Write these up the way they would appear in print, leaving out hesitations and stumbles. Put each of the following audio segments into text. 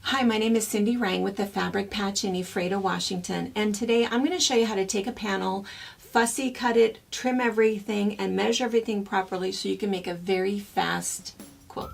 Hi, my name is Cindy Rang with the Fabric Patch in Ephrata, Washington, and today I'm going to show you how to take a panel, fussy cut it, trim everything, and measure everything properly so you can make a very fast quilt.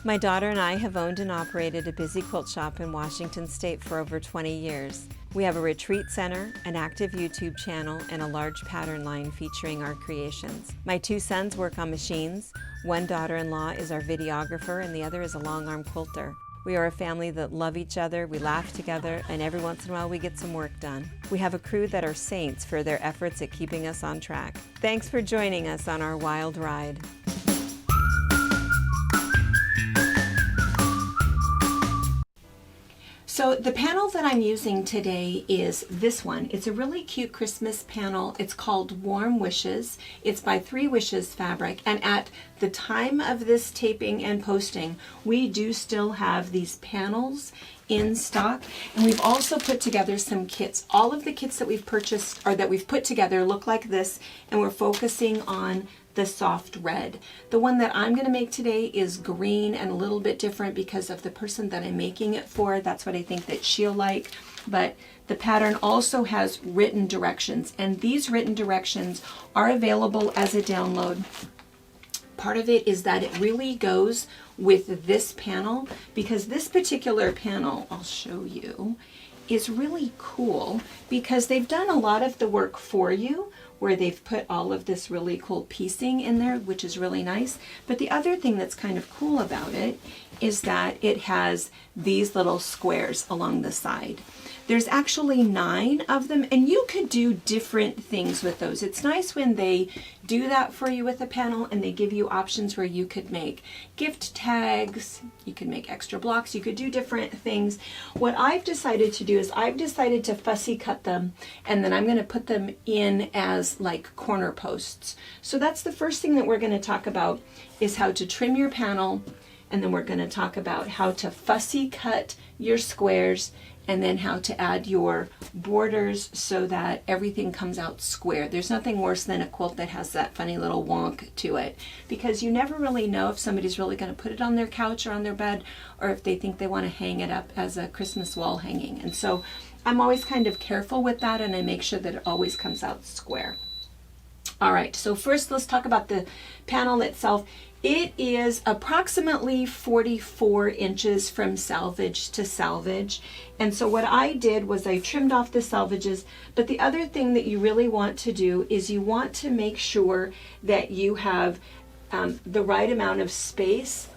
My daughter and I have owned and operated a busy quilt shop in Washington State for over 20 years. We have a retreat center, an active YouTube channel, and a large pattern line featuring our creations. My two sons work on machines. One daughter-in-law is our videographer and the other is a long-arm quilter. We are a family that love each other, we laugh together, and every once in a while we get some work done. We have a crew that are saints for their efforts at keeping us on track. Thanks for joining us on our wild ride. So the panel that I'm using today is this one. It's a really cute Christmas panel. It's called Warm Wishes. It's by 3 Wishes fabric, and at the time of this taping and posting, we do still have these panels in stock, and we've also put together some kits. All of the kits that we've purchased or that we've put together look like this, and we're focusing on the soft red. The one that I'm going to make today is green and a little bit different because of the person that I'm making it for. That's what I think that she'll like. But the pattern also has written directions, and these written directions are available as a download. Part of it is that it really goes with this panel, because this particular panel, I'll show you, is really cool because they've done a lot of the work for you, where they've put all of this really cool piecing in there, which is really nice. But the other thing that's kind of cool about it is that it has these little squares along the side. There's actually 9 of them, and you could do different things with those. It's nice when they do that for you with a panel and they give you options where you could make gift tags, you could make extra blocks, you could do different things. What I've decided to do is I've decided to fussy cut them, and then I'm going to put them in as like corner posts. So that's the first thing that we're going to talk about, is how to trim your panel, and then we're going to talk about how to fussy cut your squares, and then how to add your borders so that everything comes out square. There's nothing worse than a quilt that has that funny little wonk to it, because you never really know if somebody's really going to put it on their couch or on their bed, or if they think they want to hang it up as a Christmas wall hanging. And so I'm always kind of careful with that, and I make sure that it always comes out square. All right, so first let's talk about the panel itself. It is approximately 44 inches from salvage to salvage. And so what I did was I trimmed off the salvages, but the other thing that you really want to do is you want to make sure that you have the right amount of space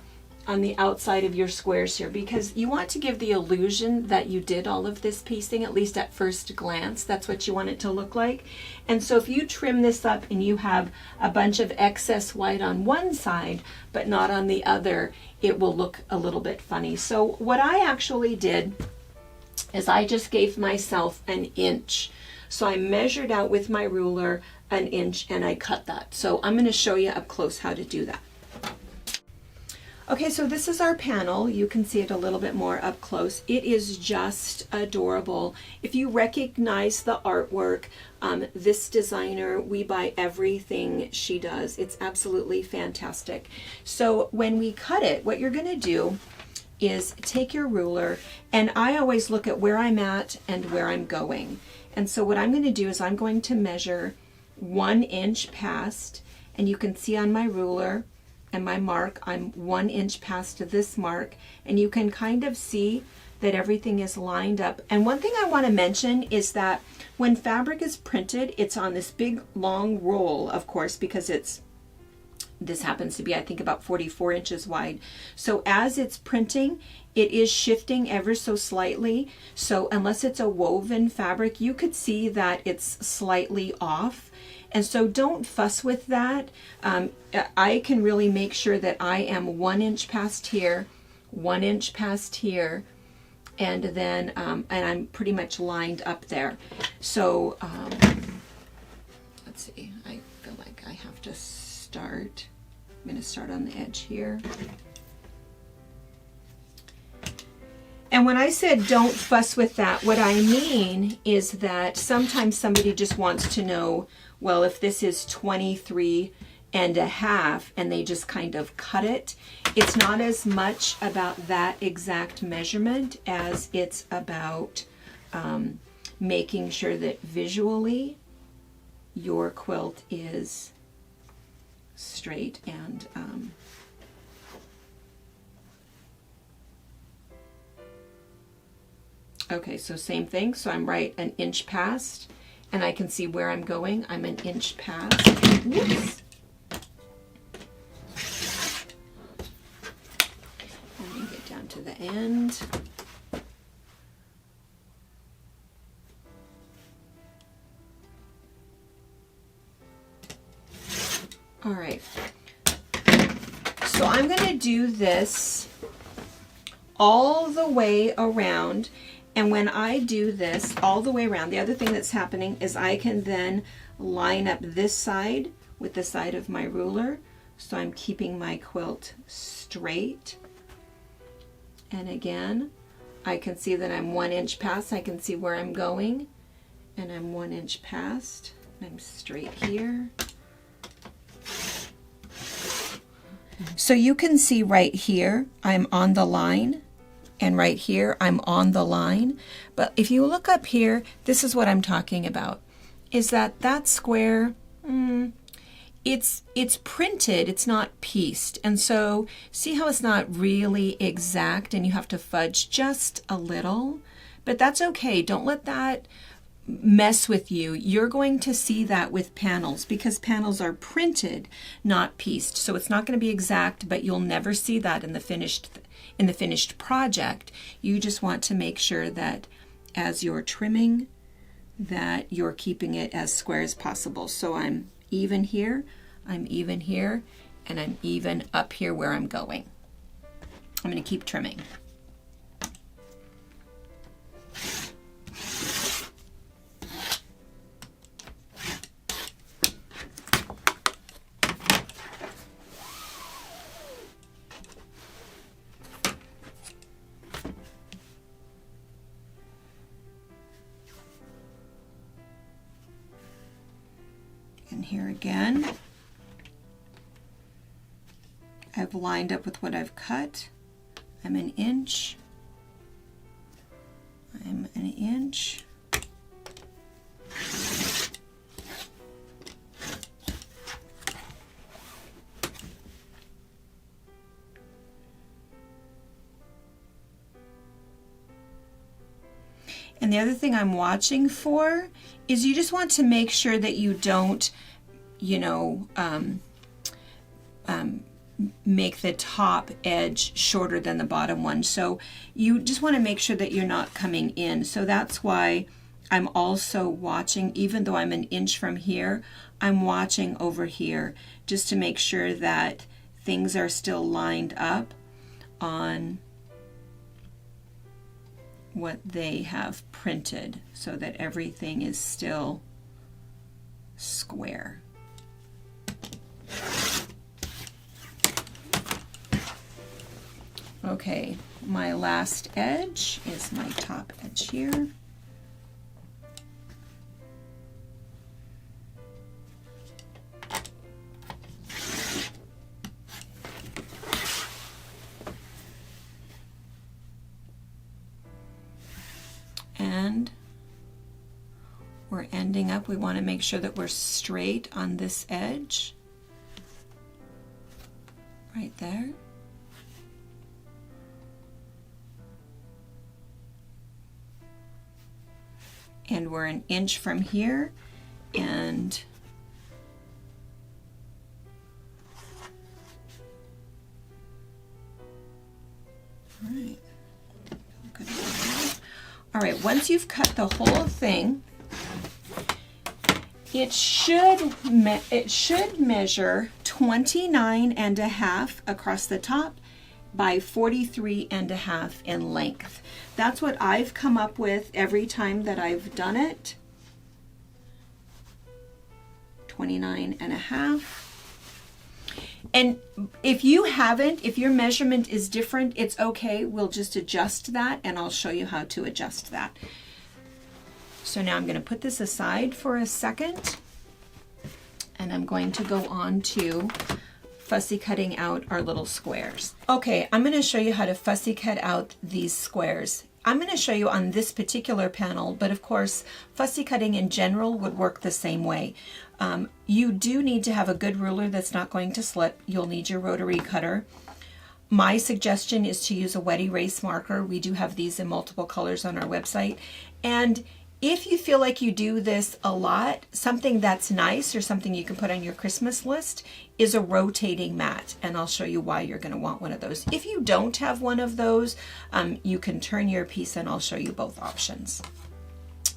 on the outside of your squares here, because you want to give the illusion that you did all of this piecing, at least at first glance. That's what you want it to look like. And so if you trim this up and you have a bunch of excess white on one side but not on the other, it will look a little bit funny. So what I actually did is I just gave myself an inch. So I measured out with my ruler an inch and I cut that. So I'm going to show you up close how to do that. Okay, so this is our panel. You can see it a little bit more up close. It is just adorable. If you recognize the artwork, this designer, we buy everything she does. It's absolutely fantastic. So when we cut it, what you're going to do is take your ruler, and I always look at where I'm at and where I'm going. And so what I'm going to do is I'm going to measure 1 inch past, and you can see on my ruler and my mark, I'm 1 inch past this mark, and you can kind of see that everything is lined up. And one thing I want to mention is that when fabric is printed, it's on this big long roll, of course, because this happens to be, I think, about 44 inches wide. So as it's printing, it is shifting ever so slightly. So unless it's a woven fabric, you could see that it's slightly off. And so don't fuss with that. I can really make sure that I am 1 inch past here, 1 inch past here, and then and I'm pretty much lined up there. So let's see, I feel like I have to start. I'm going to start on the edge here. And when I said don't fuss with that, what I mean is that sometimes somebody just wants to know, well, if this is 23 and a half, and they just kind of cut it. It's not as much about that exact measurement as it's about making sure that visually your quilt is straight and okay, so same thing. So I'm right an inch past, and I can see where I'm going. I'm an inch past. Whoops. Let me get down to the end. All right. So I'm going to do this all the way around. And when I do this all the way around, the other thing that's happening is I can then line up this side with the side of my ruler. So I'm keeping my quilt straight. And again, I can see that I'm 1 inch past. I can see where I'm going. And I'm 1 inch past. I'm straight here. So you can see right here, I'm on the line. And right here, I'm on the line. But if you look up here, this is what I'm talking about, is that that square, it's printed, it's not pieced. And so see how it's not really exact and you have to fudge just a little, but that's okay. Don't let that mess with you. You're going to see that with panels because panels are printed, not pieced. So it's not going to be exact, but you'll never see that in the finished project. You just want to make sure that as you're trimming that you're keeping it as square as possible. So I'm even here, and I'm even up here where I'm going. I'm going to keep trimming. And here again, I've lined up with what I've cut. I'm an inch. I'm an inch. And the other thing I'm watching for is you just want to make sure that you don't, make the top edge shorter than the bottom one. So you just want to make sure that you're not coming in. So that's why I'm also watching, even though I'm an inch from here, I'm watching over here just to make sure that things are still lined up on what they have printed so that everything is still square. Okay, my last edge is my top edge here. And we're ending up, we want to make sure that we're straight on this edge, right there. And we're an inch from here, and all right. All right, once you've cut the whole thing, it should measure 29.5 across the top by 43.5 in length. That's what I've come up with every time that I've done it. 29.5. And if you haven't, if your measurement is different, it's okay. We'll just adjust that, and I'll show you how to adjust that. So now I'm going to put this aside for a second, and I'm going to go on to fussy cutting out our little squares. Okay, I'm going to show you how to fussy cut out these squares. I'm going to show you on this particular panel, but of course, fussy cutting in general would work the same way. You do need to have a good ruler that's not going to slip. You'll need your rotary cutter. My suggestion is to use a wet erase marker. We do have these in multiple colors on our website. And if you feel like you do this a lot, something that's nice or something you can put on your Christmas list is a rotating mat. And I'll show you why you're going to want one of those. If you don't have one of those, you can turn your piece and I'll show you both options.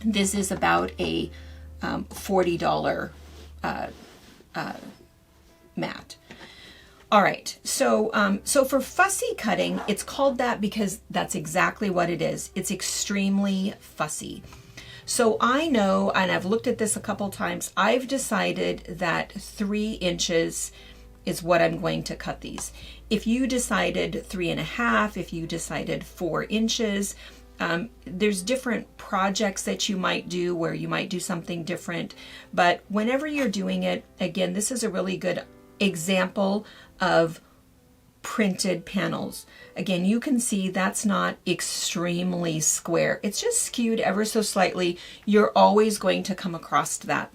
This is about a $40 mat. All right, so for fussy cutting, it's called that because that's exactly what it is. It's extremely fussy. So I know, and I've looked at this a couple times, I've decided that 3 inches is what I'm going to cut these. If you decided 3.5, if you decided 4 inches, there's different projects that you might do where you might do something different. But whenever you're doing it, again, this is a really good example of printed panels. Again, you can see that's not extremely square. It's just skewed ever so slightly. You're always going to come across that.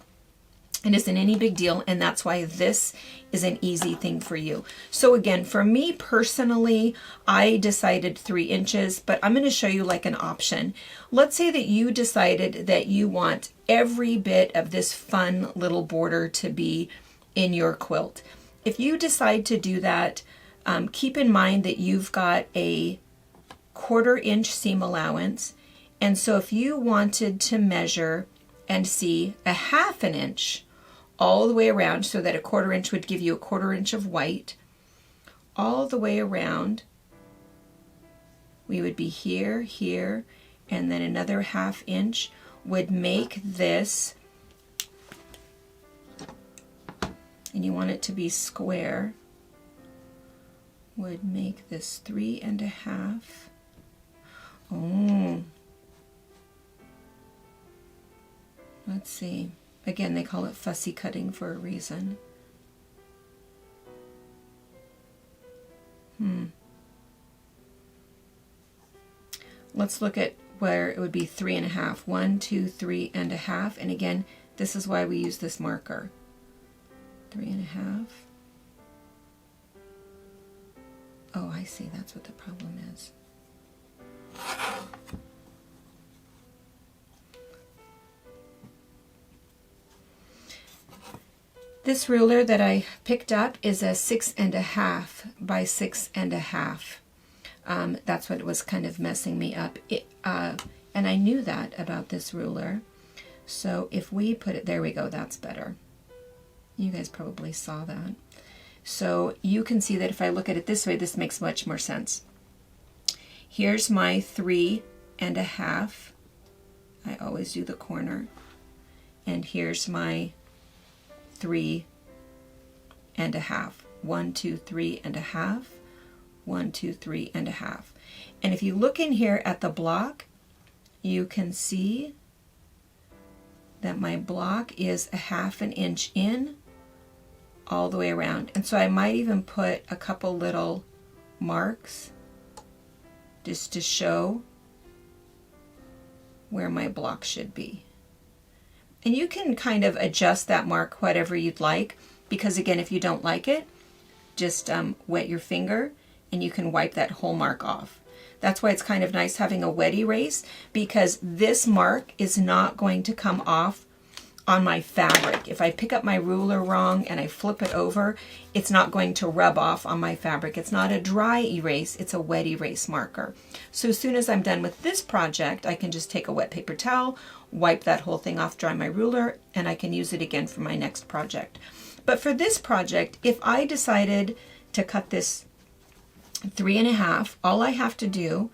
It isn't any big deal, and that's why this is an easy thing for you. So again, for me personally, I decided 3 inches, but I'm going to show you like an option. Let's say that you decided that you want every bit of this fun little border to be in your quilt. If you decide to do that, keep in mind that you've got a 1/4 inch seam allowance. And so if you wanted to measure and see a 1/2 inch all the way around, so that a 1/4 inch would give you a 1/4 inch of white, all the way around, we would be here, here, and then another 1/2 inch would make this, and you want it to be square, would make this 3.5. Oh, let's see. Again, they call it fussy cutting for a reason. Let's look at where it would be 3.5. 1, 2, 3.5. And again, this is why we use this marker. 3.5. Oh, I see. That's what the problem is. This ruler that I picked up is a 6.5 by 6.5. That's what was kind of messing me up. And I knew that about this ruler. So if we put it, there we go, that's better. You guys probably saw that. So you can see that if I look at it this way, this makes much more sense. Here's my 3.5. I always do the corner. And here's my 3.5. 1, 2, 3.5. 1, 2, 3.5. And if you look in here at the block, you can see that my block is a 1/2 inch in all the way around. And so I might even put a couple little marks just to show where my block should be. And you can kind of adjust that mark whatever you'd like, because again, if you don't like it, just wet your finger and you can wipe that whole mark off. That's why it's kind of nice having a wet erase, because this mark is not going to come off on my fabric. If I pick up my ruler wrong and I flip it over, it's not going to rub off on my fabric. It's not a dry erase, it's a wet erase marker. So as soon as I'm done with this project, I can just take a wet paper towel, wipe that whole thing off, dry my ruler, and I can use it again for my next project. But for this project, if I decided to cut this 3.5, all I have to do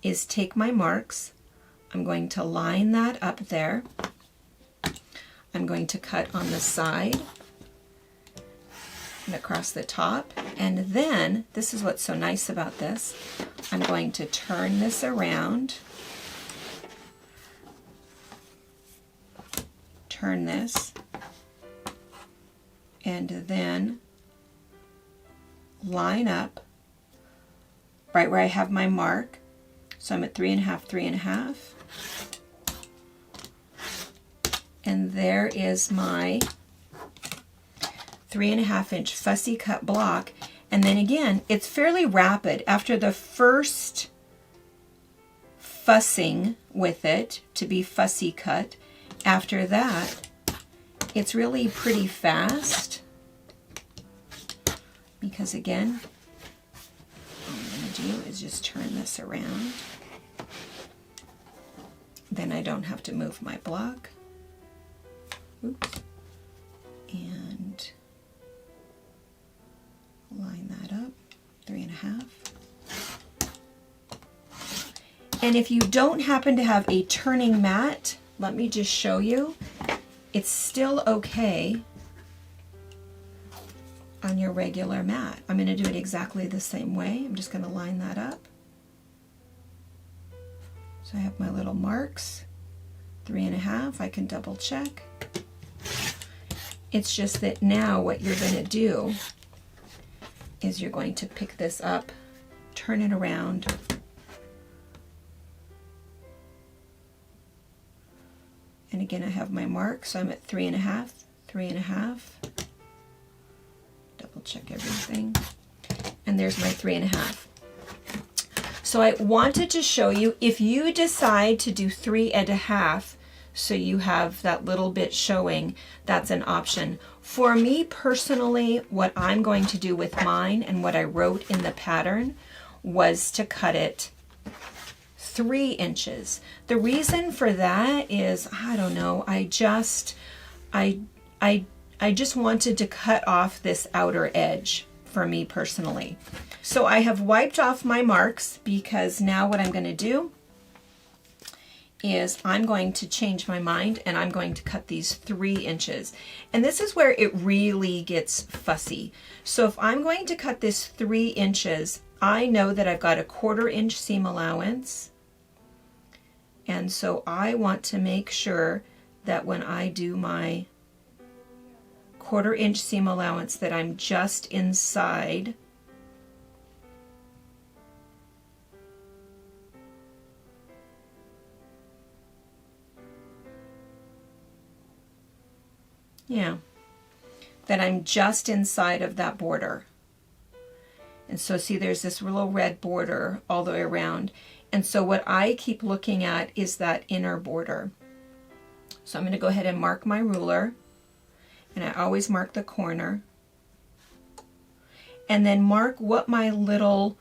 is take my marks. I'm going to line that up there. I'm going to cut on the side and across the top, and then, this is what's so nice about this, I'm going to turn this around, turn this, and then line up right where I have my mark. So I'm at 3.5, 3.5. And there is my 3.5 inch fussy cut block. And then again, it's fairly rapid. After the first fussing with it to be fussy cut, after that, it's really pretty fast. Because again, all I'm going to do is just turn this around. Then I don't have to move my block. Oops. And line that up, 3.5. And if you don't happen to have a turning mat, let me just show you. It's still okay on your regular mat. I'm going to do it exactly the same way. I'm just going to line that up. So I have my little marks, 3.5. I can double check. It's just that now what you're going to do is you're going to pick this up, turn it around, and again I have my mark, so I'm at 3.5, 3.5. Double check everything, and there's my 3.5. So I wanted to show you, if you decide to do 3.5, so you have that little bit showing, that's an option. For me personally, what I'm going to do with mine and what I wrote in the pattern was to cut it 3 inches. The reason for that is, I don't know, I just wanted to cut off this outer edge for me personally. So I have wiped off my marks, because now what I'm going to do is I'm going to change my mind and I'm going to cut these 3 inches. And this is where it really gets fussy. So if I'm going to cut this 3 inches, I know that I've got a 1/4 inch seam allowance. And so I want to make sure that when I do my 1/4 inch seam allowance that I'm just inside . Yeah, that I'm just inside of that border. And so see, there's this little red border all the way around. And so what I keep looking at is that inner border. So I'm going to go ahead and mark my ruler. And I always mark the corner. And then mark what my little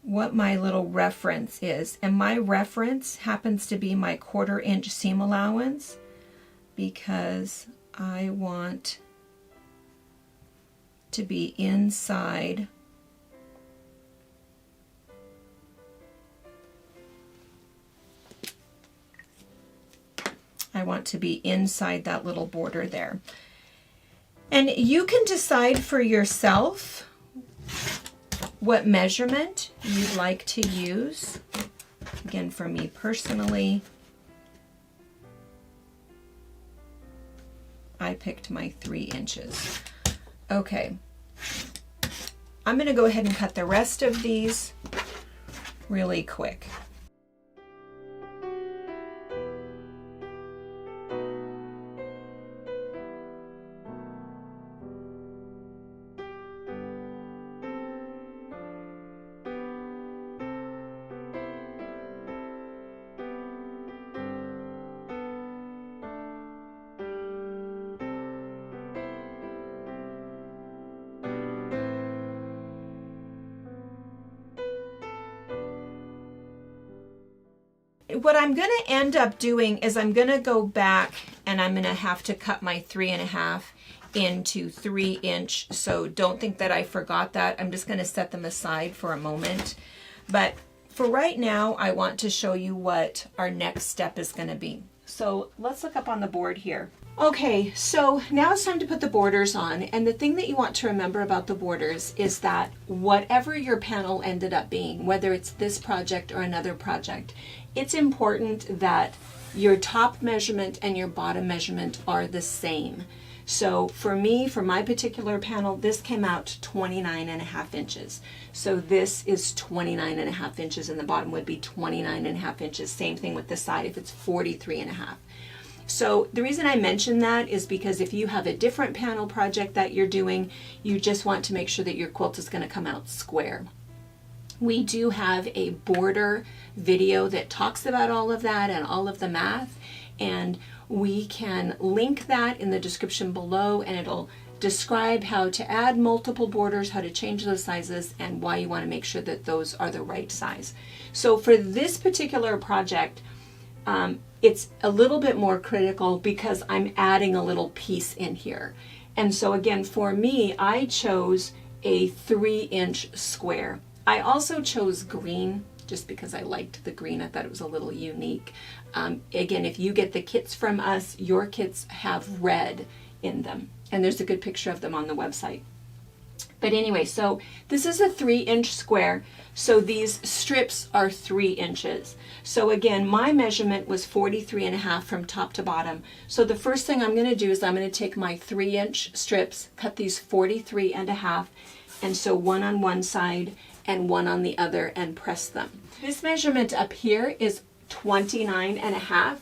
reference is. And my reference happens to be my 1/4 inch seam allowance, because I want to be inside that little border there. And you can decide for yourself what measurement you'd like to use. Again, for me personally, I picked my 3 inches. Okay, I'm going to go ahead and cut the rest of these really quick. What I'm going to end up doing is I'm going to go back and I'm going to have to cut my 3.5 into 3 inch. So don't think that I forgot that. I'm just going to set them aside for a moment. But for right now, I want to show you what our next step is going to be. So let's look up on the board here. Okay, so now it's time to put the borders on. And the thing that you want to remember about the borders is that whatever your panel ended up being, whether it's this project or another project, it's important that your top measurement and your bottom measurement are the same. So for me, for my particular panel, this came out to 29.5 inches. So this is 29.5 inches, and the bottom would be 29.5 inches. Same thing with the side if it's 43.5. So the reason I mention that is because if you have a different panel project that you're doing, you just want to make sure that your quilt is going to come out square. We do have a border video that talks about all of that and all of the math, and we can link that in the description below, and it'll describe how to add multiple borders, how to change those sizes, and why you want to make sure that those are the right size. So for this particular project, it's a little bit more critical because I'm adding a little piece in here. And so again, for me, I chose a 3-inch square. I also chose green just because I liked the green. I thought it was a little unique. Again, if you get the kits from us, your kits have red in them. And there's a good picture of them on the website. But anyway, so this is a 3-inch square. So these strips are 3 inches. So again, my measurement was 43.5 from top to bottom. So the first thing I'm going to do is I'm going to take my 3-inch strips, cut these 43.5, and so one on one side and one on the other, and press them. This measurement up here is 29.5.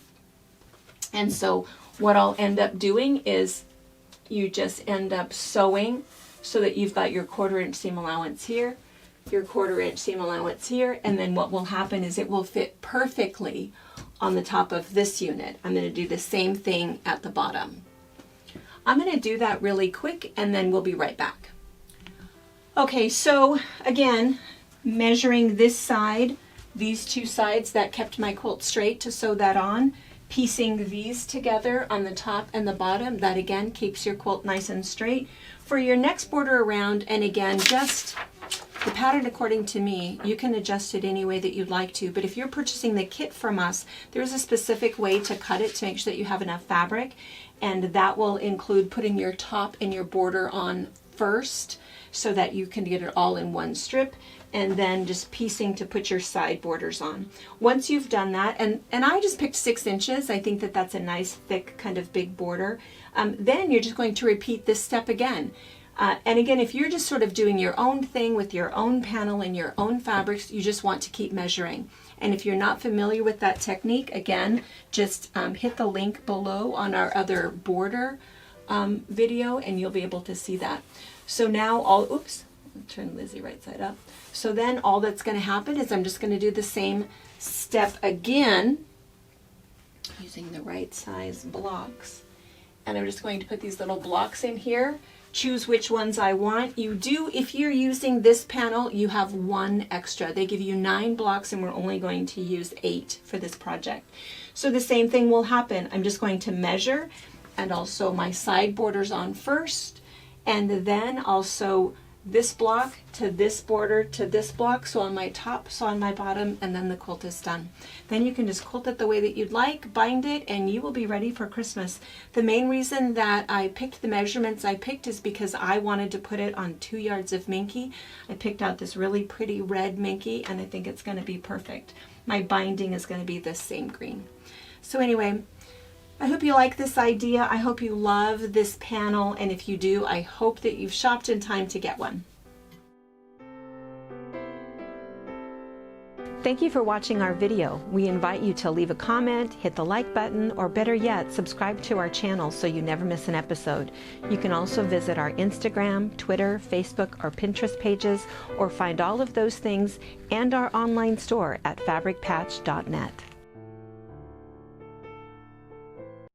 And so what I'll end up doing is you just end up sewing so that you've got your 1/4-inch seam allowance here, your 1/4-inch seam allowance here, and then what will happen is it will fit perfectly on the top of this unit. I'm going to do the same thing at the bottom. I'm going to do that really quick, and then we'll be right back. Okay, so again, measuring this side, these two sides, that kept my quilt straight to sew that on. Piecing these together on the top and the bottom, that again keeps your quilt nice and straight. For your next border around, and again, just the pattern according to me, you can adjust it any way that you'd like to, but if you're purchasing the kit from us, there's a specific way to cut it to make sure that you have enough fabric, and that will include putting your top and your border on first so that you can get it all in one strip, and then just piecing to put your side borders on. Once you've done that, and I just picked 6 inches, I think that that's a nice thick kind of big border, then you're just going to repeat this step again. And again, if you're just sort of doing your own thing with your own panel and your own fabrics, you just want to keep measuring. And if you're not familiar with that technique, again, just hit the link below on our other border video, and you'll be able to see that. So now turn Lizzie right side up. So then all that's going to happen is I'm just going to do the same step again using the right size blocks. And I'm just going to put these little blocks in here, choose which ones I want. You do, if you're using this panel, you have 1 extra. They give you 9 blocks and we're only going to use 8 for this project. So the same thing will happen. I'm just going to measure, and also my side borders on first, and then also this block to this border to this block, so on my top, so on my bottom, and then the quilt is done. Then you can just quilt it the way that you'd like, bind it, and you will be ready for Christmas. The main reason that I picked the measurements I picked is because I wanted to put it on 2 yards of minky. I picked out this really pretty red minky, and I think it's going to be perfect. My binding is going to be this same green. So anyway, I hope you like this idea. I hope you love this panel, and if you do, I hope that you've shopped in time to get one. Thank you for watching our video. We invite you to leave a comment, hit the like button, or better yet, subscribe to our channel so you never miss an episode. You can also visit our Instagram, Twitter, Facebook, or Pinterest pages, or find all of those things and our online store at fabricpatch.net.